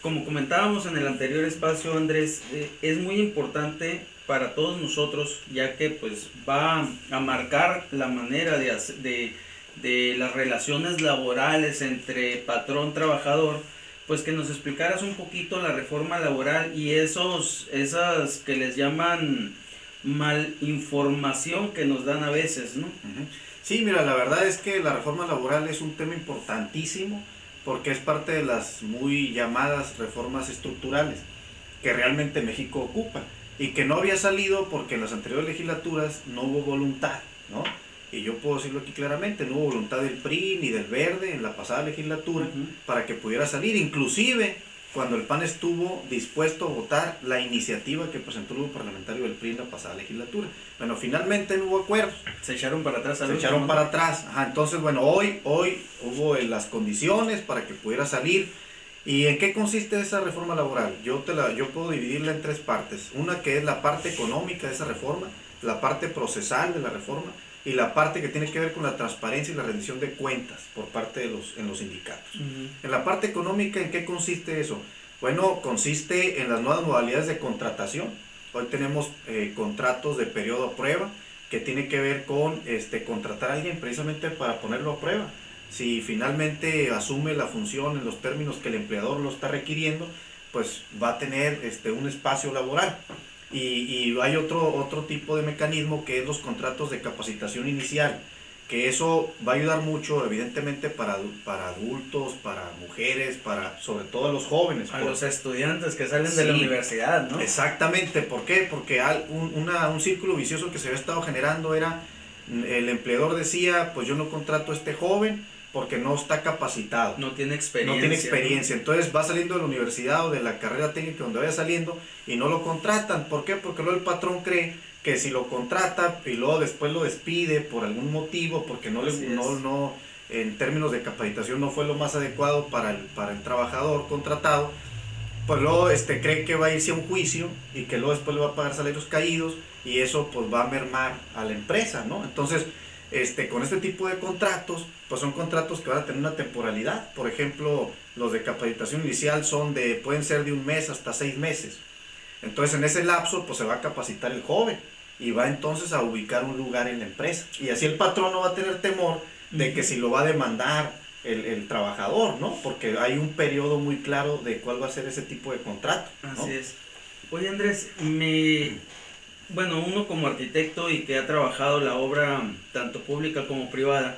Como comentábamos en el anterior espacio, Andrés, es muy importante para todos nosotros, ya que pues va a marcar la manera de las relaciones laborales entre patrón-trabajador, pues que nos explicaras un poquito la reforma laboral y esas que les llaman malinformación que nos dan a veces, ¿no? Sí, mira, la verdad es que la reforma laboral es un tema importantísimo porque es parte de las muy llamadas reformas estructurales que realmente México ocupa y que no había salido porque en las anteriores legislaturas no hubo voluntad, ¿no? Y yo puedo decirlo aquí claramente, no hubo voluntad del PRI ni del Verde en la pasada legislatura para que pudiera salir, inclusive cuando el PAN estuvo dispuesto a votar la iniciativa que presentó el grupo parlamentario del PRI en la pasada legislatura. Bueno, finalmente no hubo acuerdos. Se echaron para atrás. Se echaron para atrás. Ajá, entonces, bueno, hoy hubo las condiciones para que pudiera salir. ¿Y en qué consiste esa reforma laboral? Yo puedo dividirla en tres partes. Una que es la parte económica de esa reforma, la parte procesal de la reforma y la parte que tiene que ver con la transparencia y la rendición de cuentas por parte de los sindicatos. En la parte económica, ¿en qué consiste eso? Bueno, consiste en las nuevas modalidades de contratación. Hoy tenemos contratos de periodo a prueba que tiene que ver con contratar a alguien precisamente para ponerlo a prueba. Si finalmente asume la función en los términos que el empleador lo está requiriendo, pues va a tener un espacio laboral. Y hay otro tipo de mecanismo que es los contratos de capacitación inicial, que eso va a ayudar mucho evidentemente para adultos, para mujeres, para sobre todo a los jóvenes. A los estudiantes que salen de la universidad, ¿no? Exactamente, ¿por qué? Porque un círculo vicioso que se había estado generando era, el empleador decía, pues yo no contrato a este joven porque no está capacitado. No tiene experiencia. No tiene experiencia. Entonces va saliendo de la universidad o de la carrera técnica donde vaya saliendo y no lo contratan. ¿Por qué? Porque luego el patrón cree que si lo contrata y luego después lo despide por algún motivo, porque no en términos de capacitación no fue lo más adecuado para el trabajador contratado, pues luego cree que va a irse a un juicio y que luego después le va a pagar salarios caídos y eso pues va a mermar a la empresa, ¿no? Entonces, con este tipo de contratos, pues son contratos que van a tener una temporalidad. Por ejemplo, los de capacitación inicial pueden ser de 1 mes hasta 6 meses. Entonces, en ese lapso, pues se va a capacitar el joven y va entonces a ubicar un lugar en la empresa. Y así el patrón no va a tener temor de que si lo va a demandar el trabajador, ¿no? Porque hay un periodo muy claro de cuál va a ser ese tipo de contrato, ¿no? Así es. Oye, Andrés, bueno, uno como arquitecto y que ha trabajado la obra tanto pública como privada,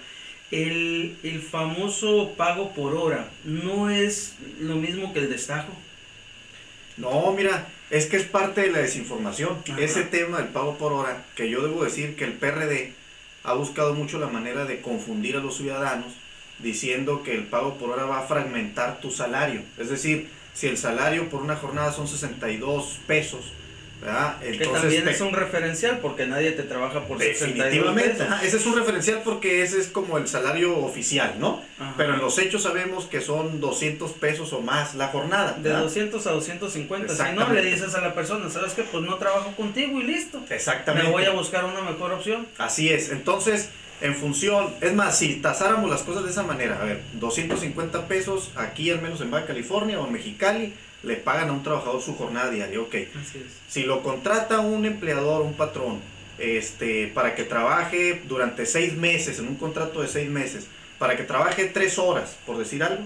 el famoso pago por hora, ¿no es lo mismo que el destajo? No, mira, es que es parte de la desinformación. Ajá. Ese tema del pago por hora, que yo debo decir que el PRD ha buscado mucho la manera de confundir a los ciudadanos, diciendo que el pago por hora va a fragmentar tu salario. Es decir, si el salario por una jornada son 62 pesos, ¿verdad? Entonces, que también es un referencial porque nadie te trabaja por 62 pesos. Ajá, ese es un referencial porque ese es como el salario oficial, ¿no? Ajá. Pero en los hechos sabemos que son 200 pesos o más la jornada, ¿verdad? De 200 a 250. Si no, le dices a la persona, ¿sabes qué? Pues no trabajo contigo y listo. Exactamente. Me voy a buscar una mejor opción. Así es. Entonces, en función, es más, si tasáramos las cosas de esa manera, a ver, 250 pesos aquí al menos en Baja California o en Mexicali, le pagan a un trabajador su jornada diaria, ok. Así es. Si lo contrata un empleador, un patrón, para que trabaje durante 6 meses, en un contrato de 6 meses, para que trabaje 3 horas, por decir algo,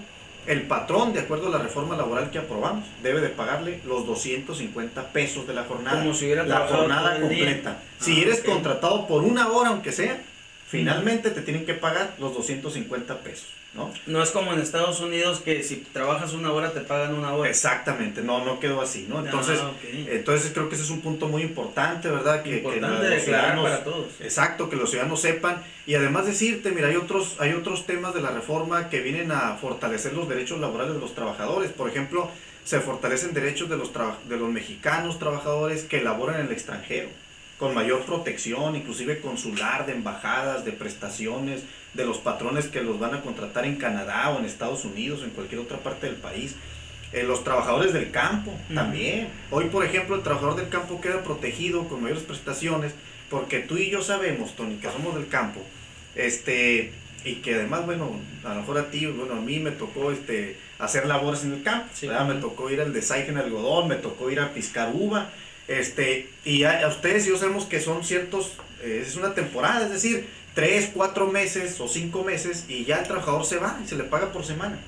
el patrón, de acuerdo a la reforma laboral que aprobamos, debe de pagarle los 250 pesos de la jornada. Como si hubiera la trabajado jornada todo el día. completa. Si eres contratado por 1 hora, aunque sea, finalmente te tienen que pagar los 250 pesos, ¿no? No es como en Estados Unidos que si trabajas 1 hora te pagan 1 hora. Exactamente, no quedó así, ¿no? Entonces, entonces creo que ese es un punto muy importante, ¿verdad? Importante de declarar para todos. Exacto, que los ciudadanos sepan. Y además decirte, mira, hay otros temas de la reforma que vienen a fortalecer los derechos laborales de los trabajadores. Por ejemplo, se fortalecen derechos de los mexicanos trabajadores que laboran en el extranjero, con mayor protección, inclusive consular, de embajadas, de prestaciones, de los patrones que los van a contratar en Canadá o en Estados Unidos o en cualquier otra parte del país. Los trabajadores del campo también. Hoy, por ejemplo, el trabajador del campo queda protegido con mayores prestaciones porque tú y yo sabemos, Tony, que somos del campo, y que además, bueno, a lo mejor a ti, bueno, a mí me tocó hacer labores en el campo, Sí. ¿verdad? Me tocó ir al desaje en algodón, me tocó ir a piscar uva, y a ustedes y yo sabemos que son ciertos, es una temporada, es decir, 3, 4 meses o 5 meses y ya el trabajador se va y se le paga por semana.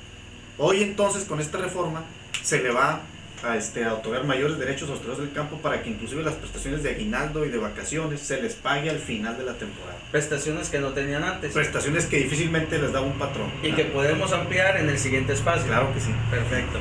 Hoy entonces con esta reforma se le va a otorgar mayores derechos a los trabajadores del campo para que inclusive las prestaciones de aguinaldo y de vacaciones se les pague al final de la temporada. Prestaciones que no tenían antes. Prestaciones que difícilmente les da un patrón. Y que podemos ampliar en el siguiente espacio. Claro que sí. Perfecto.